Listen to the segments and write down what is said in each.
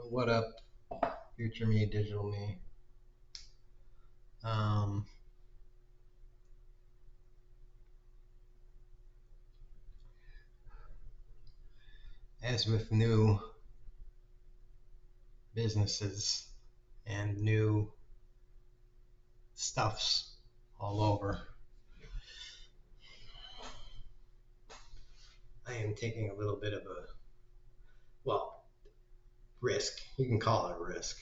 What up, future me, digital me? Um, as with new businesses and new stuffs all over, I am taking a little bit of a, well, risk. You can call it a risk.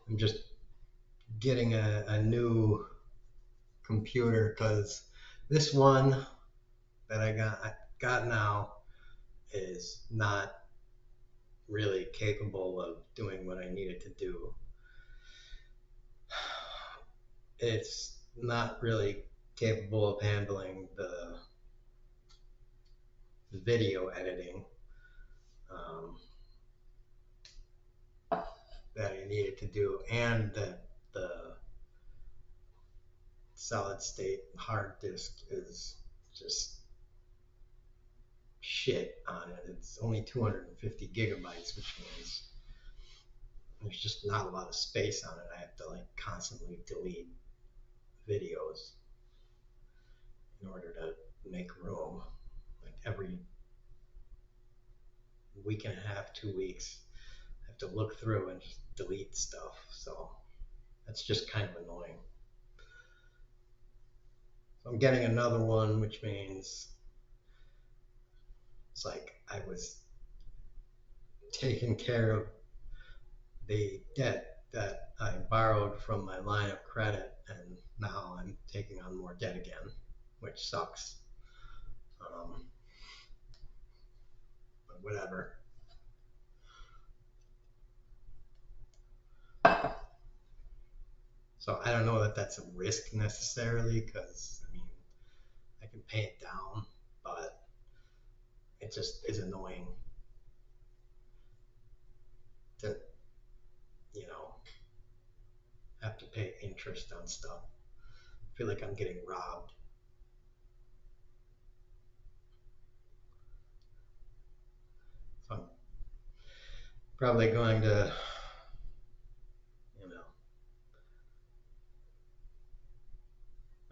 I'm just getting a new computer because this one that I got now is not really capable of doing what I needed to do. It's not really capable of handling the video editing um, that I needed to do, and that the solid state hard disk is just shit on it. It's only 250 gigabytes, which means there's just not a lot of space on it. I have to like constantly delete videos in order to make room. Like every week and a half, 2 weeks, I have to look through and just delete stuff. So that's just kind of annoying. So I'm getting another one, which means it's like I was taking care of the debt that I borrowed from my line of credit, and now I'm taking on more debt again, which sucks. Um, but whatever. So I don't know that that's a risk necessarily, because I mean I can pay it down, but it just is annoying to you know have to pay interest on stuff. I feel like I'm getting robbed. So I'm probably going to, you know,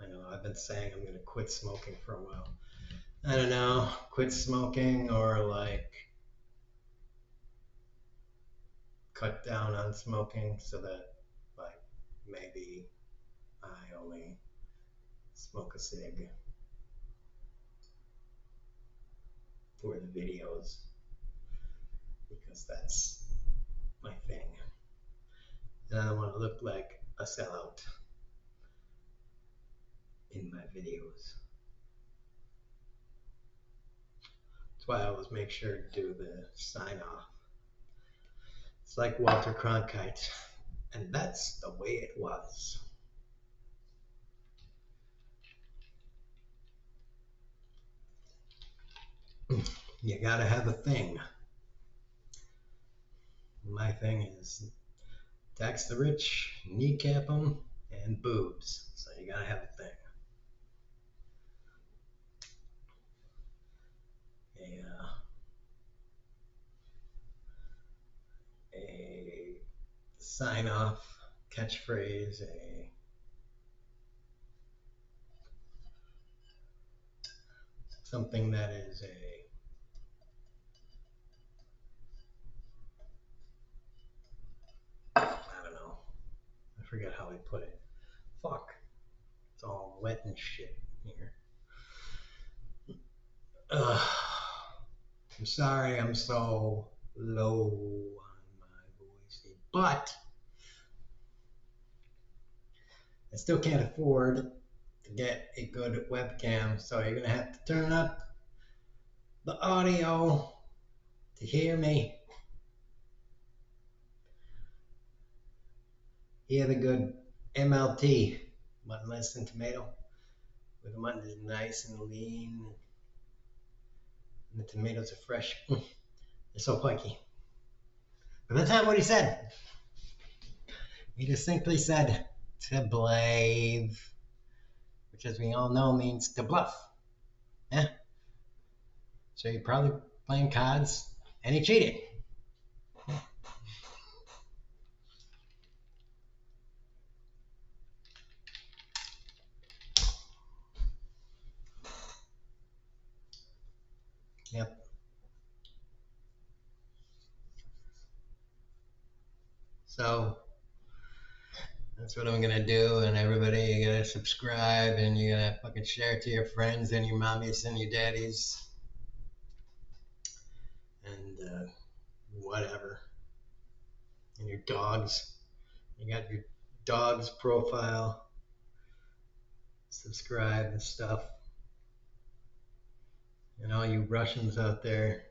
I know I've been saying I'm going to quit smoking for a while. I don't know, quit smoking or like cut down on smoking so that like maybe I only smoke a cig for the videos because that's my thing. And I don't want to look like a sellout in my videos. That's why I always make sure to do the sign off. It's like Walter Cronkite, and that's the way it was. You gotta have a thing. My thing is tax the rich, kneecap them, and boobs. So you gotta have a thing. A sign off catchphrase, a something that is a I don't know. I forget how he put it. Fuck. It's all wet and shit here. Ugh. I'm sorry I'm so low on my voice, but I still can't afford to get a good webcam, so you're gonna have to turn up the audio to hear me. Hear the good MLT, mutton less than tomato, where the mutton is nice and lean, and the tomatoes are fresh. They're so punky. But that's not what he said. He just simply said to blave, which as we all know means to bluff. Yeah. So you're probably playing cards and he cheated. Yep. So that's what I'm gonna do, and everybody, you gotta subscribe, and you gotta fucking share it to your friends and your mommies and your daddies, and whatever, and your dogs. You got your dog's profile, subscribe and stuff, and all you Russians out there,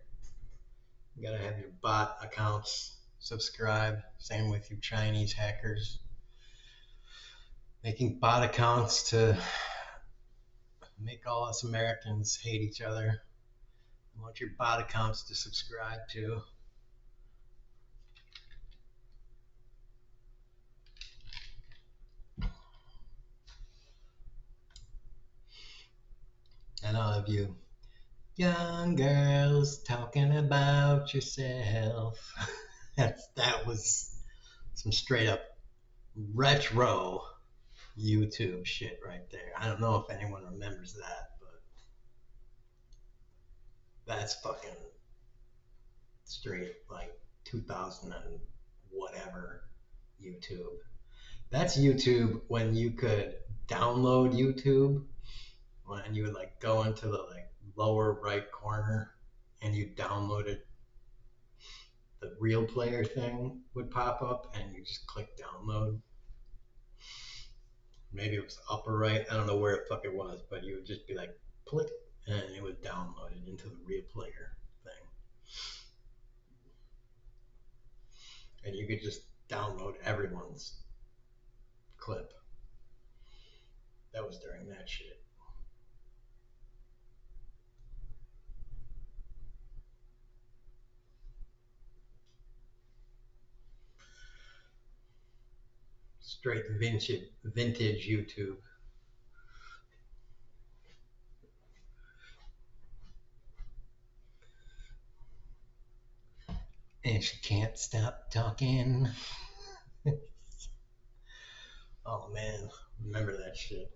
you gotta have your bot accounts subscribe. Same with you Chinese hackers, making bot accounts to make all us Americans hate each other. I want your bot accounts to subscribe to. And all of you young girls talking about yourself. That was some straight up retro YouTube shit right there. I don't know if anyone remembers that, but that's fucking straight like 2000 and whatever YouTube. That's YouTube when you could download YouTube, when you would like go into the like lower right corner and you downloaded the real player thing would pop up and you just click download. Maybe it was upper right. I don't know where the fuck it was, but you would just be like click and it would download it into the real player thing. And you could just download everyone's clip. That was during that shit. Straight vintage YouTube. And she can't stop talking. Oh man, remember that shit.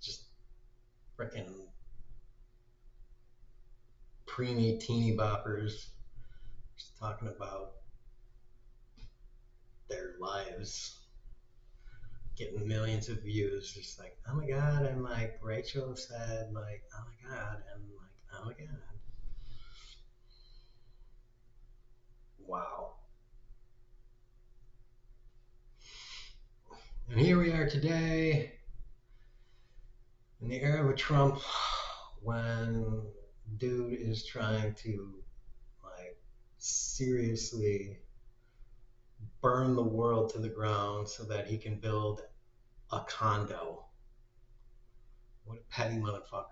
Just freaking preemie teeny boppers just talking about their lives, getting millions of views. Just like, oh my god, and like Rachel said, like, oh my god, and like, oh my god. Wow. And here we are today in the era of Trump when dude is trying to like seriously burn the world to the ground so that he can build a condo. What a petty motherfucker.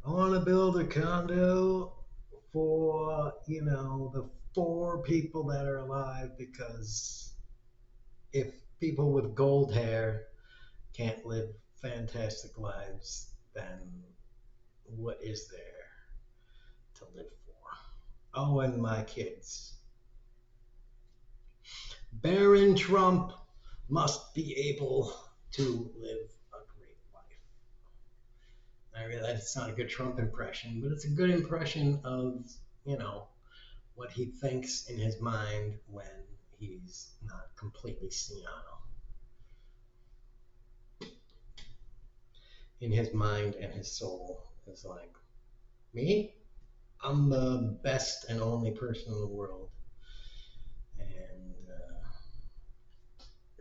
I want to build a condo for, the four people that are alive because if people with gold hair can't live fantastic lives, then what is there to live for? Oh, and my kids. Baron Trump must be able to live a great life. I realize it's not a good Trump impression, but it's a good impression of, what he thinks in his mind when he's not completely senile. In his mind and his soul is like, me? I'm the best and only person in the world. And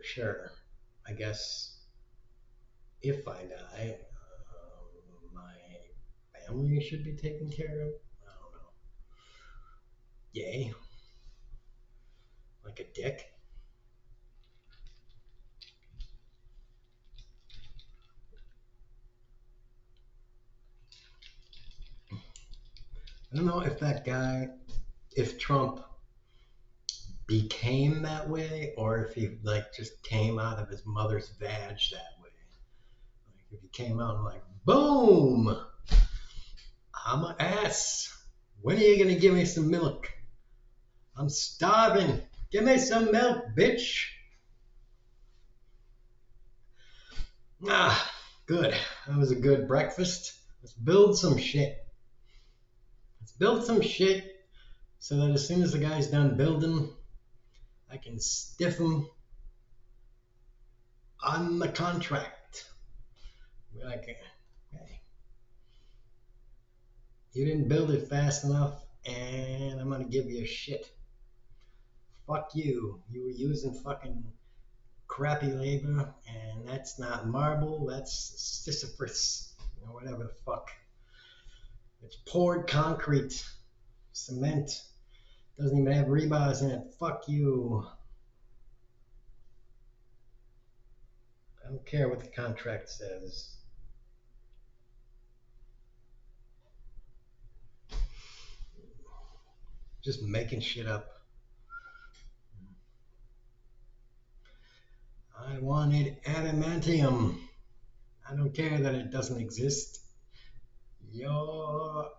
sure, I guess if I die, my family should be taken care of. I don't know. Yay. Like a dick. I don't know if that guy, if Trump became that way, or if he like just came out of his mother's vag that way. Like if he came out and like, boom, I'm an ass. When are you gonna give me some milk? I'm starving. Give me some milk, bitch. Ah, good. That was a good breakfast. Let's build some shit. Let's build some shit so that as soon as the guy's done building, I can stiff him on the contract. Be like, hey, you didn't build it fast enough, and I'm gonna give you a shit. Fuck you. You were using fucking crappy labor, and that's not marble, that's Sisyphus, or whatever the fuck. It's poured concrete, cement, doesn't even have rebars in it. Fuck you. I don't care what the contract says. Just making shit up. I wanted adamantium. I don't care that it doesn't exist. You're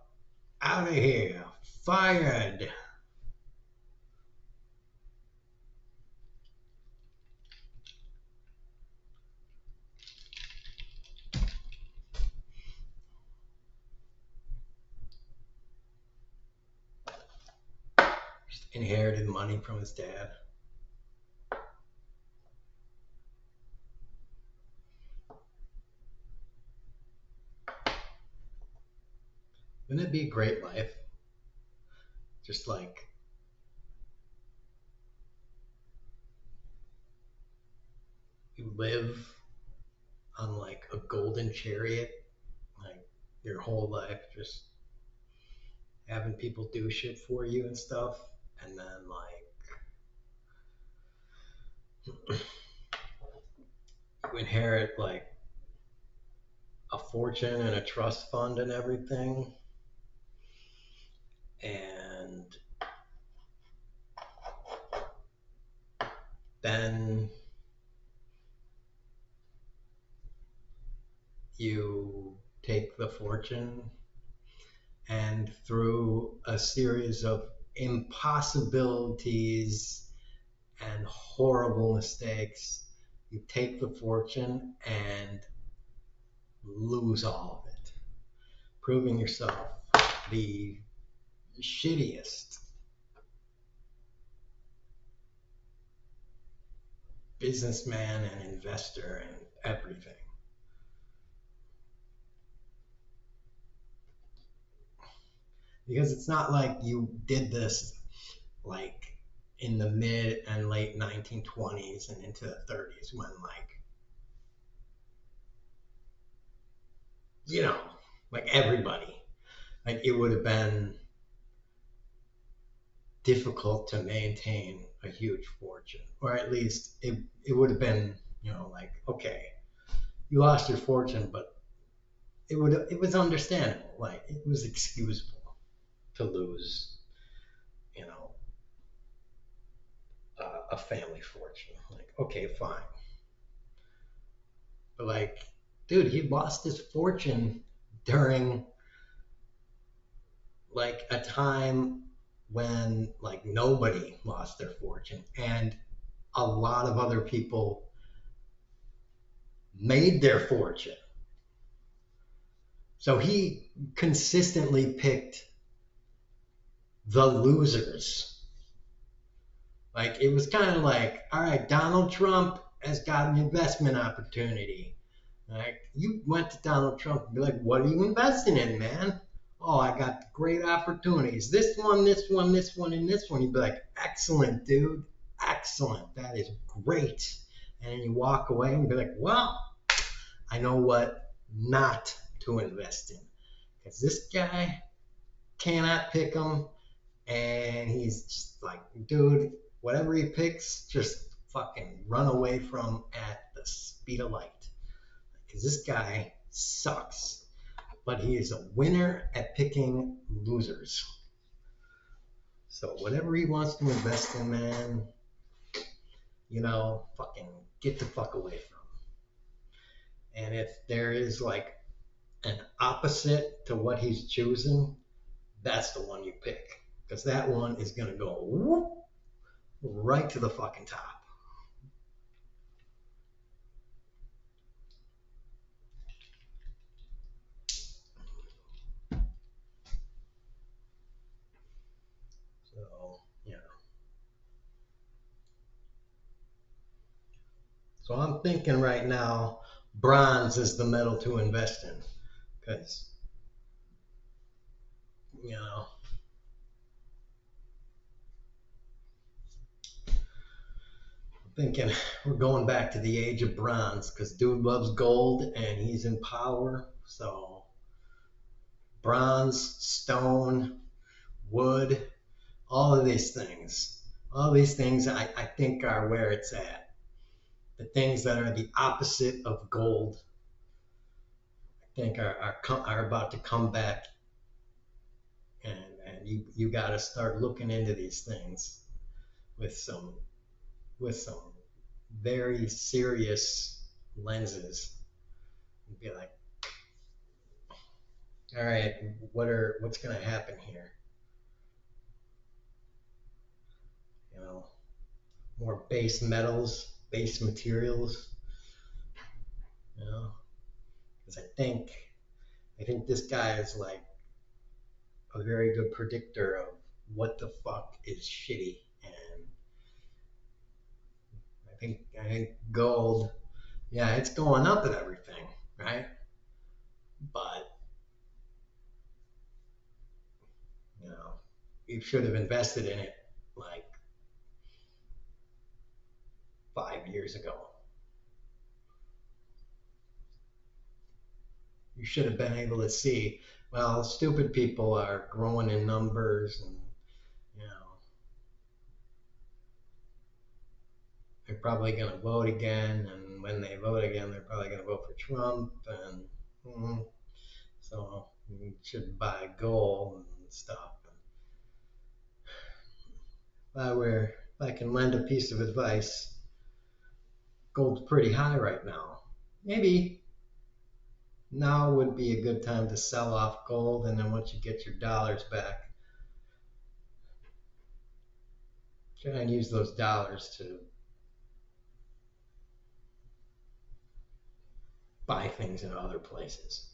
out of here. Fired. Just inherited money from his dad. Wouldn't it be a great life? Just like you live on like a golden chariot, like your whole life, just having people do shit for you and stuff, and then like you inherit like a fortune and a trust fund and everything, and then you take the fortune and through a series of impossibilities and horrible mistakes, you take the fortune and lose all of it, proving yourself the shittiest businessman and investor and everything. Because it's not like you did this like in the mid and late 1920s and into the 30s when like, you know, like everybody, like it would have been difficult to maintain a huge fortune, or at least it would have been, you know, like, okay, you lost your fortune, but it was understandable, like it was excusable to lose, you know, a family fortune. Like, okay, fine. But like, dude, he lost his fortune during like a time when like nobody lost their fortune and a lot of other people made their fortune. So he consistently picked the losers. Like it was kind of like, all right, Donald Trump has got an investment opportunity. Like you went to Donald Trump and be like, what are you investing in, man? Oh, I got great opportunities. This one, this one, this one, and this one. You'd be like, excellent, dude. Excellent. That is great. And then you walk away and be like, well, I know what not to invest in. Because this guy cannot pick him. And he's just like, dude, whatever he picks, just fucking run away from at the speed of light. Because this guy sucks. But he is a winner at picking losers. So whatever he wants to invest in, man, fucking get the fuck away from him. And if there is like an opposite to what he's choosing, that's the one you pick. Because that one is going to go whoop, right to the fucking top. So, So I'm thinking right now, bronze is the metal to invest in. Because, you know, I'm thinking we're going back to the age of bronze because dude loves gold and he's in power. So bronze, stone, wood, all these things I think are where it's at. The things that are the opposite of gold, I think are about to come back, and you got to start looking into these things with some with some very serious lenses. You'd be like, all right, what's going to happen here? You know, more base metals, base materials. You know, because I think this guy is like a very good predictor of what the fuck is shitty, and I think gold, yeah, it's going up and everything, right? But you know, you should have invested in it like 5 years ago. You should have been able to see, well, stupid people are growing in numbers, and you know they're probably going to vote again, and when they vote again they're probably going to vote for Trump, and so you should buy gold and stuff. If I can lend a piece of advice, gold's pretty high right now. Maybe now would be a good time to sell off gold, and then once you get your dollars back, try and use those dollars to buy things in other places,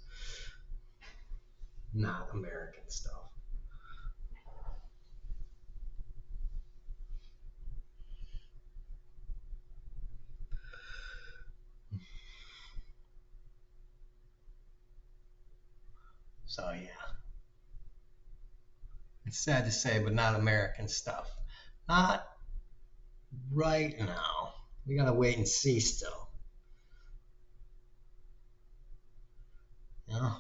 not American stuff. So yeah, it's sad to say, but not American stuff. Not right now. We gotta wait and see still. You know,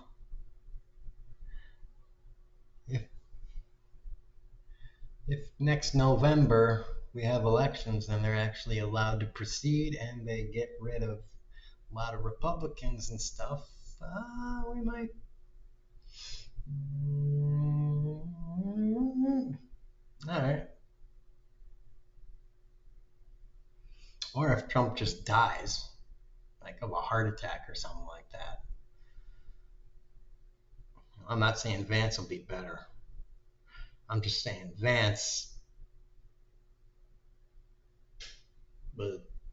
if if next November we have elections and they're actually allowed to proceed and they get rid of a lot of Republicans and stuff, we might. All right. Or if Trump just dies, like of a heart attack or something like that. I'm not saying Vance will be better. I'm just saying Vance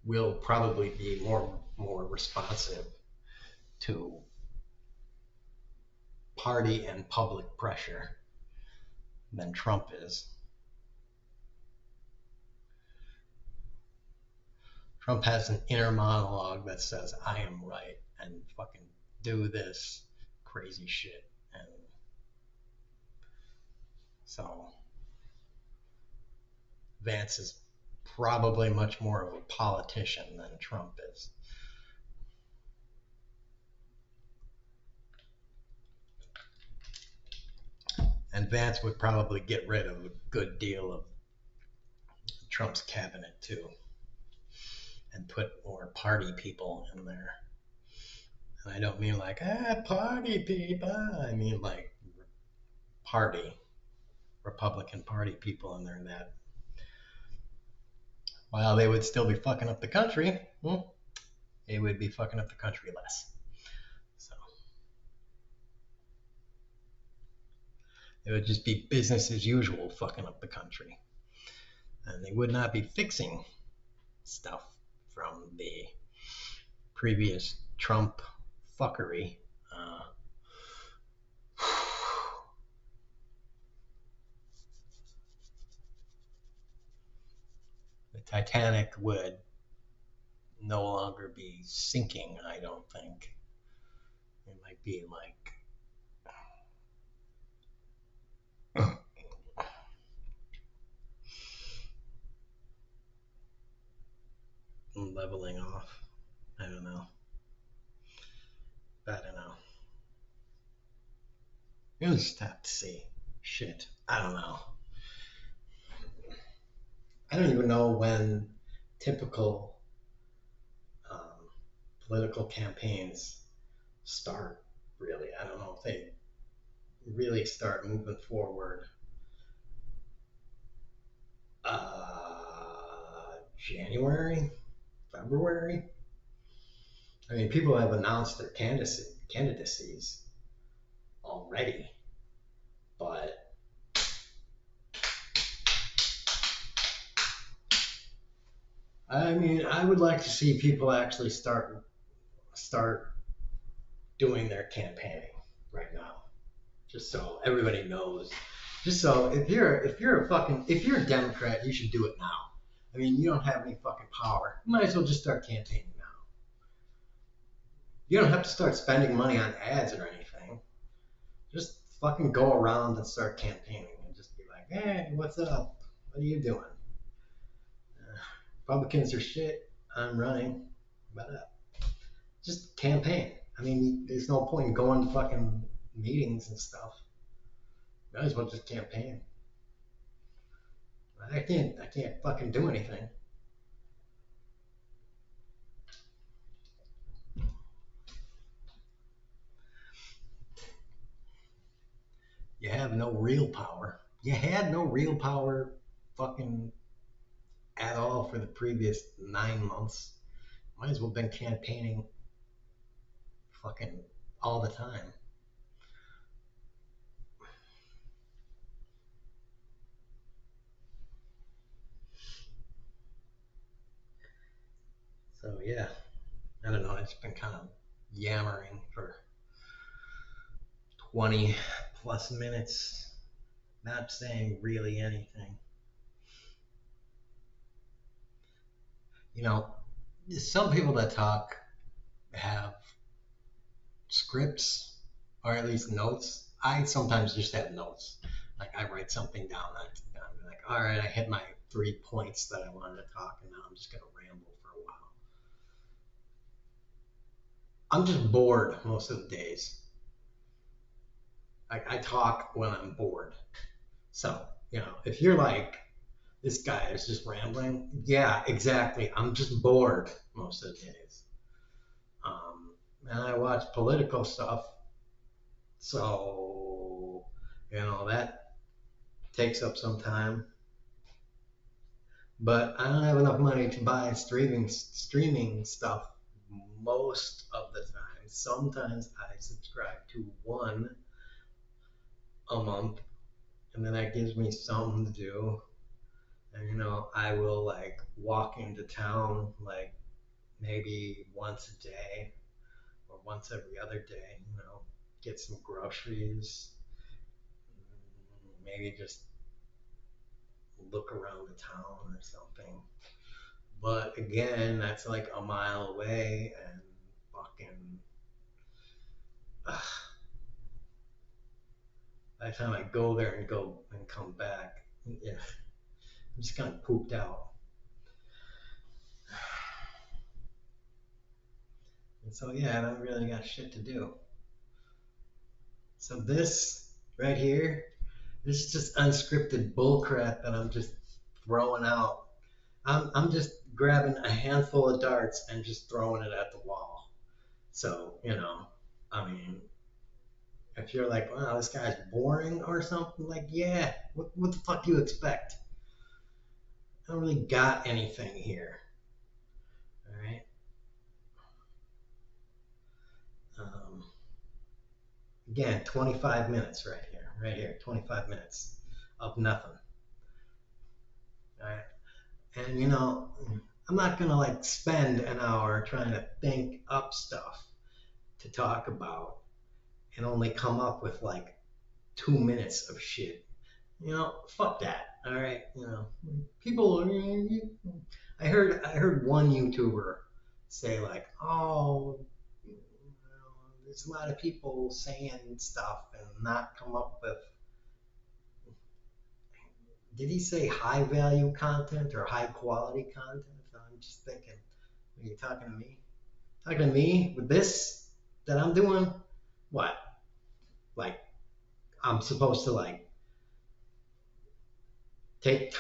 will probably be more responsive to party and public pressure than Trump is. Trump has an inner monologue that says, I am right, and fucking do this crazy shit. And so Vance is probably much more of a politician than Trump is. And Vance would probably get rid of a good deal of Trump's cabinet too, and put more party people in there. And I don't mean like, party people. I mean like party. Republican Party people in there that, while they would still be fucking up the country, they would be fucking up the country less. So it would just be business as usual fucking up the country. And they would not be fixing stuff from the previous Trump fuckery. The Titanic would no longer be sinking, I don't think. It might be like leveling off. I don't know. You'll just have to see. Shit. I don't know. I don't even know when typical political campaigns start, really. I don't know if they really start moving forward. January? February? I mean, people have announced their candidacies already, but I mean, I would like to see people actually start doing their campaigning right now, just so everybody knows. Just so if you're a Democrat, you should do it now. I mean, you don't have any fucking power. You might as well just start campaigning now. You don't have to start spending money on ads or anything. Just fucking go around and start campaigning and just be like, hey, what's up? What are you doing? Republicans are shit. I'm running. But just campaign. I mean, there's no point in going to fucking meetings and stuff. You might as well just campaign. I can't fucking do anything. You have no real power. You had no real power fucking at all for the previous 9 months. Might as well have been campaigning fucking all the time. So yeah, I don't know. It's been kind of yammering for 20 plus minutes, not saying really anything. You know, some people that talk have scripts or at least notes. I sometimes just have notes. Like I write something down. I'm like, all right, I hit my 3 points that I wanted to talk, and now I'm just gonna ramble for a while. I'm just bored most of the days. I talk when I'm bored. So, if you're like, this guy is just rambling, yeah, exactly. I'm just bored most of the days. And I watch political stuff. So, that takes up some time. But I don't have enough money to buy streaming stuff most of the time. Sometimes I subscribe to one a month, and then that gives me something to do. And I will like walk into town like maybe once a day or once every other day, get some groceries, maybe just look around the town or something. But again, that's like a mile away, and fucking by the time I go there and come back, yeah, I'm just kind of pooped out. And so yeah, I don't really got shit to do. So this right here, this is just unscripted bullcrap that I'm just throwing out. I'm just grabbing a handful of darts and just throwing it at the wall. So, I mean, If you're like, wow, this guy's boring or something, like, yeah, what the fuck do you expect? I don't really got anything here. All right. Um, Again, 25 minutes right here, 25 minutes of nothing. All right. And I'm not gonna like spend an hour trying to think up stuff to talk about and only come up with like 2 minutes of shit. Fuck that. All right. People. I heard one YouTuber say like, oh, there's a lot of people saying stuff and not come up with. Did he say high value content or high quality content? I'm just thinking, are you talking to me? Talking to me with this that I'm doing? What? Like I'm supposed to like take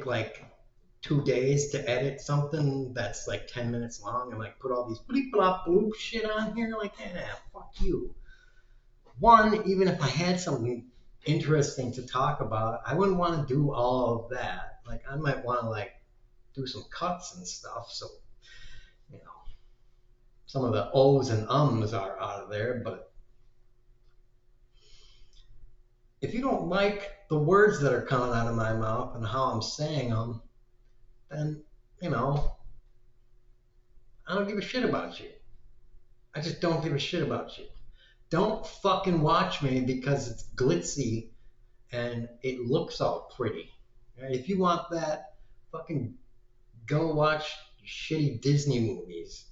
like 2 days to edit something that's like 10 minutes long and like put all these bleep blop bloop shit on here? Like, fuck you. One, even if I had something interesting to talk about, I wouldn't want to do all of that. Like, I might want to like do some cuts and stuff. So, you know, some of the O's and ums are out of there. But if you don't like the words that are coming out of my mouth and how I'm saying them, then, you know, I don't give a shit about you. I just don't give a shit about you. Don't fucking watch me because it's glitzy and it looks all pretty. Right? If you want that, fucking go watch shitty Disney movies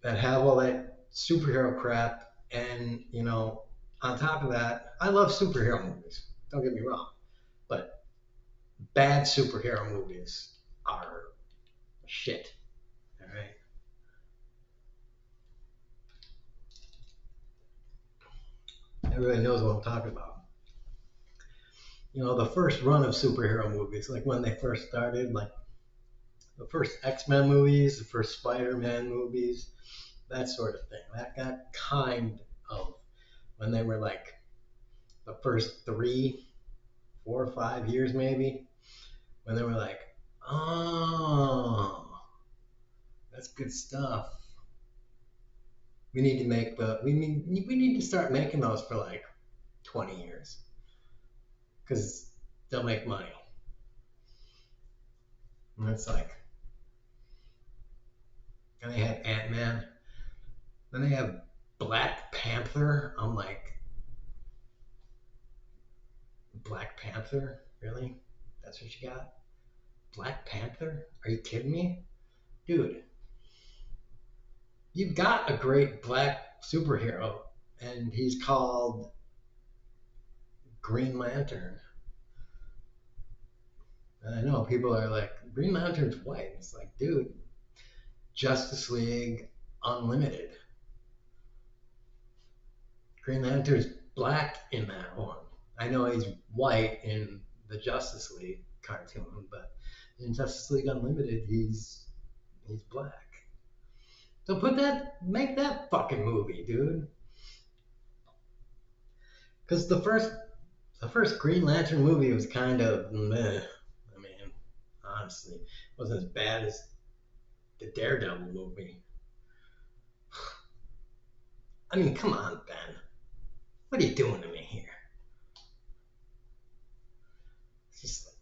that have all that superhero crap. And, on top of that, I love superhero movies. Don't get me wrong. But bad superhero movies are shit. All right. Everybody knows what I'm talking about. The first run of superhero movies, like when they first started, like the first X-Men movies, the first Spider-Man movies, that sort of thing. That got kind of when they were like the first 3, 4, 5 years maybe, when they were like, oh, that's good stuff. We need to we need to start making those for like 20 years because they'll make money. And it's like, and they have Ant-Man, then they have Black Panther. I'm like, Black Panther? Really? That's what you got? Black Panther? Are you kidding me? Dude, you've got a great black superhero, and he's called Green Lantern. And I know people are like, Green Lantern's white. It's like, dude, Justice League Unlimited. Green Lantern's black in that one. I know he's white in the Justice League cartoon, but in Justice League Unlimited, he's black. So make that fucking movie, dude. Because the first Green Lantern movie was kind of meh. I mean, honestly, it wasn't as bad as the Daredevil movie. I mean, come on, Ben. What are you doing to me here? It's just like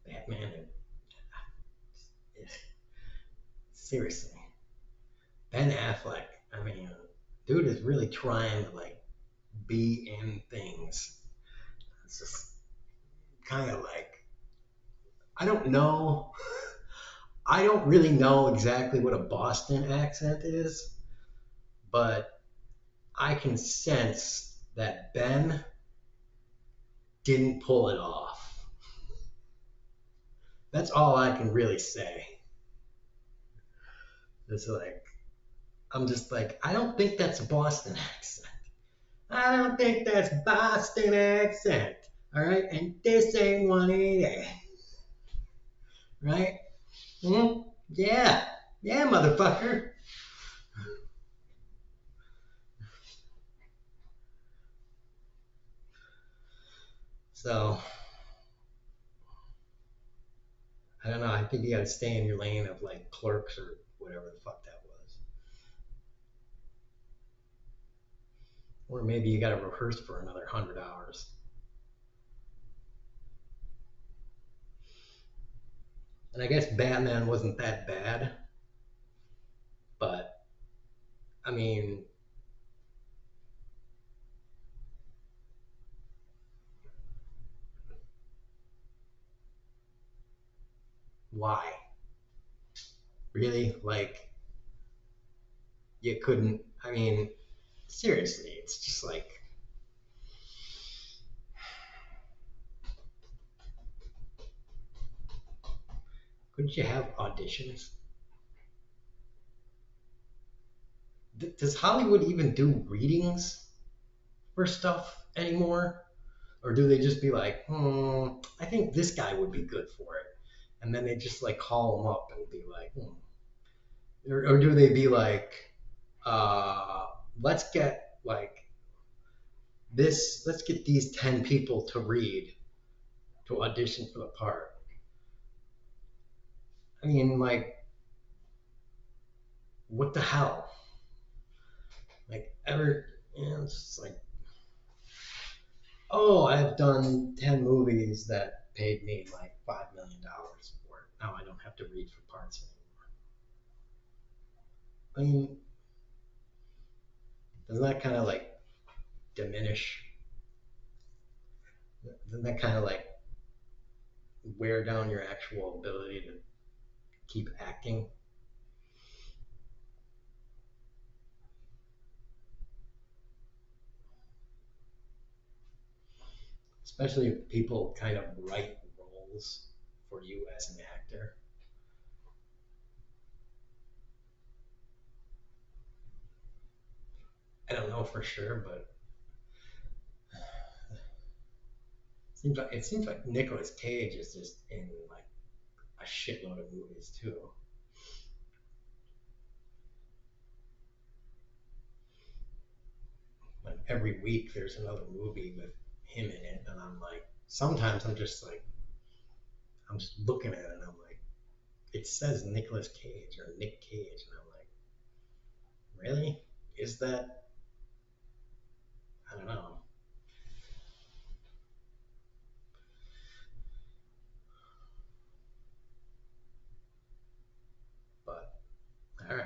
Batman and seriously, Ben Affleck. I mean, dude is really trying to like be in things. It's just kind of like I don't know. I don't really know exactly what a Boston accent is, but I can sense that Ben didn't pull it off. That's all I can really say. It's like, I'm just like, I don't think that's a Boston accent. I don't think that's Boston accent. All right, and this ain't one either. Right? Yeah, yeah, motherfucker. So I don't know. I think you got to stay in your lane of like Clerks or whatever the fuck that was, or maybe you got to rehearse for another 100 hours. And I guess Batman wasn't that bad, but I mean, why? Really? Like, you couldn't, I mean, seriously, it's just like, couldn't you have auditions? Does Hollywood even do readings for stuff anymore? Or do they just be like, I think this guy would be good for it? And then they just like call him up and be like, or do they be like, uh, let's get like let's get these 10 people to read to audition for the part. I mean, like, what the hell? Like, it's just like, oh, I've done 10 movies that paid me like $5 million for it. Now I don't have to read for parts anymore. I mean, doesn't that kind of like diminish? Doesn't that kind of like wear down your actual ability to keep acting? Especially if people kind of write roles for you as an actor. I don't know for sure, but it seems like Nicolas Cage is just in like a shitload of movies too. Like every week there's another movie with him in it, and I'm like, sometimes I'm just looking at it and I'm like, it says Nicolas Cage or Nick Cage, and I'm like, really? Is that? I don't know, but all right.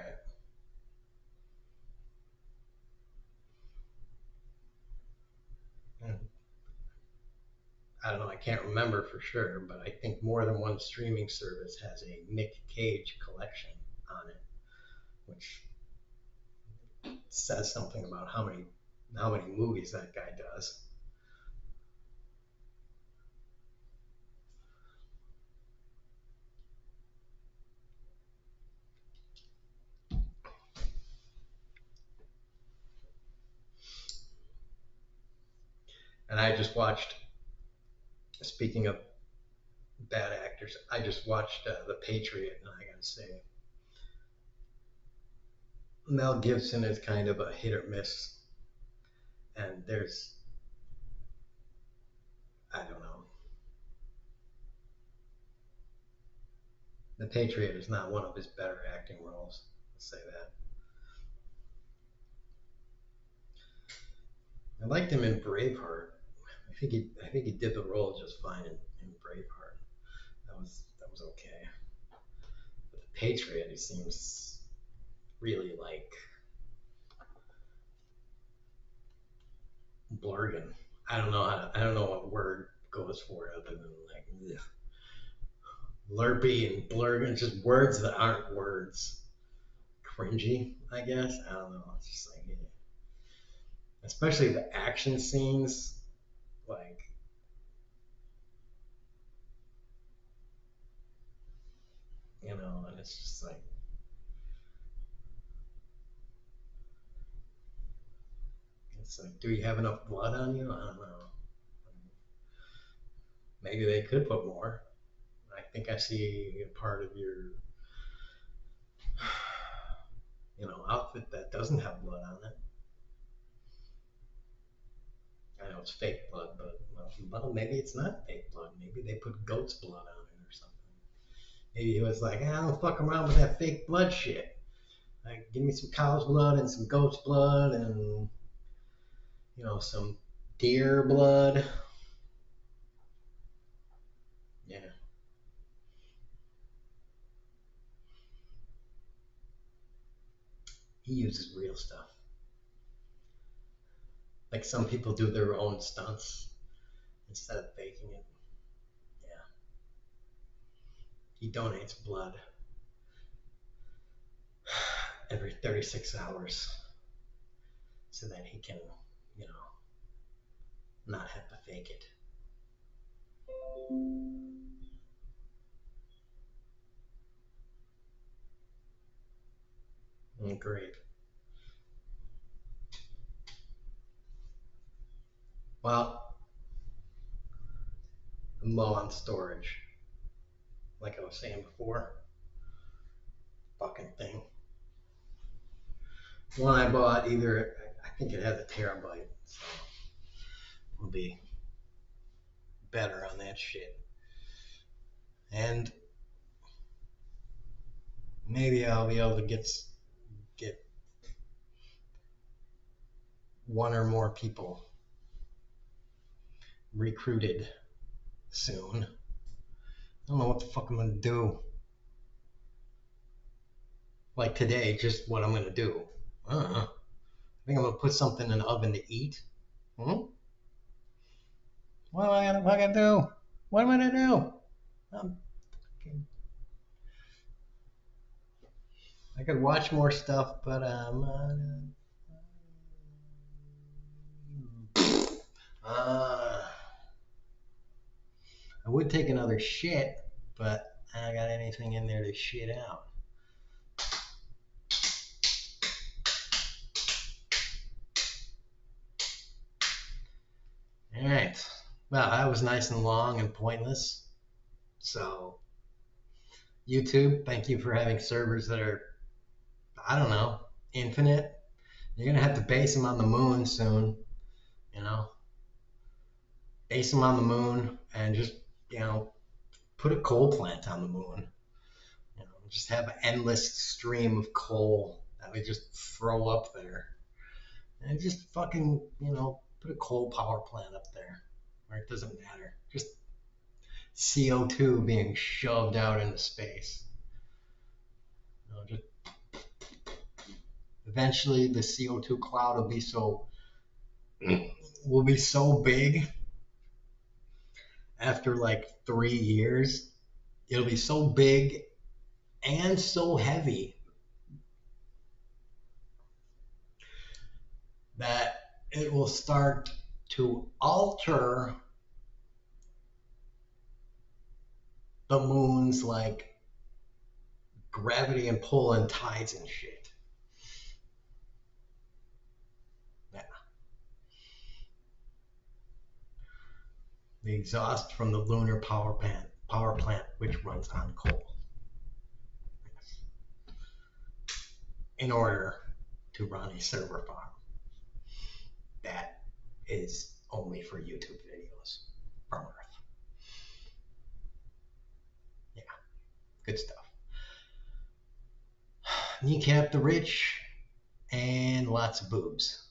I don't know. I can't remember for sure, but I think more than one streaming service has a Nick Cage collection on it, which says something about how many movies that guy does. And I just watched. Speaking of bad actors, I just watched The Patriot, and I gotta say, Mel Gibson is kind of a hit or miss, and I don't know, The Patriot is not one of his better acting roles. I'll say that. I liked him in Braveheart. I think he did the role just fine in Braveheart. That was okay. But the Patriot, he seems really like blurgan. I don't know what word goes for it other than like ugh, lurpy and blurgan, just words that aren't words. Cringy, I guess. I don't know. It's just like especially the action scenes, like and it's just like do you have enough blood on you? I don't know. Maybe they could put more. I think I see a part of your outfit that doesn't have blood on it. I know it's fake blood, but well, maybe it's not fake blood. Maybe they put goat's blood on it or something. Maybe he was like, I don't fuck around with that fake blood shit. Like, give me some cow's blood and some goat's blood and some deer blood. Yeah, he uses real stuff. Like some people do their own stunts instead of faking it. Yeah, he donates blood every 36 hours so that he can, you know, not have to fake it. Great. Well, I'm low on storage, like I was saying before. Fucking thing. One I bought, I think it has a terabyte, so it'll be better on that shit. And maybe I'll be able to get one or more people recruited soon. I don't know what the fuck I'm gonna do. Like today, just what I'm gonna do. I don't know. I think I'm gonna put something in the oven to eat. Hmm? What am I gonna do? What am I gonna do? Um, I could watch more stuff, but uh, I would take another shit, but I don't got anything in there to shit out. All right. Well, that was nice and long and pointless. So, YouTube, thank you for having servers that are, I don't know, infinite. You're going to have to base them on the moon soon, you know? Base them on the moon and just, put a coal plant on the moon. Just have an endless stream of coal that we just throw up there. And just fucking, put a coal power plant up there where it doesn't matter. Just CO2 being shoved out into space. Just eventually the CO2 cloud will be so big after like 3 years. It'll be so big and so heavy that it will start to alter the moon's like gravity and pull and tides and shit. Yeah. The exhaust from the lunar power plant which runs on coal. In order to run a server farm that is only for YouTube videos from Earth. Yeah, good stuff. Kneecap the rich and lots of boobs.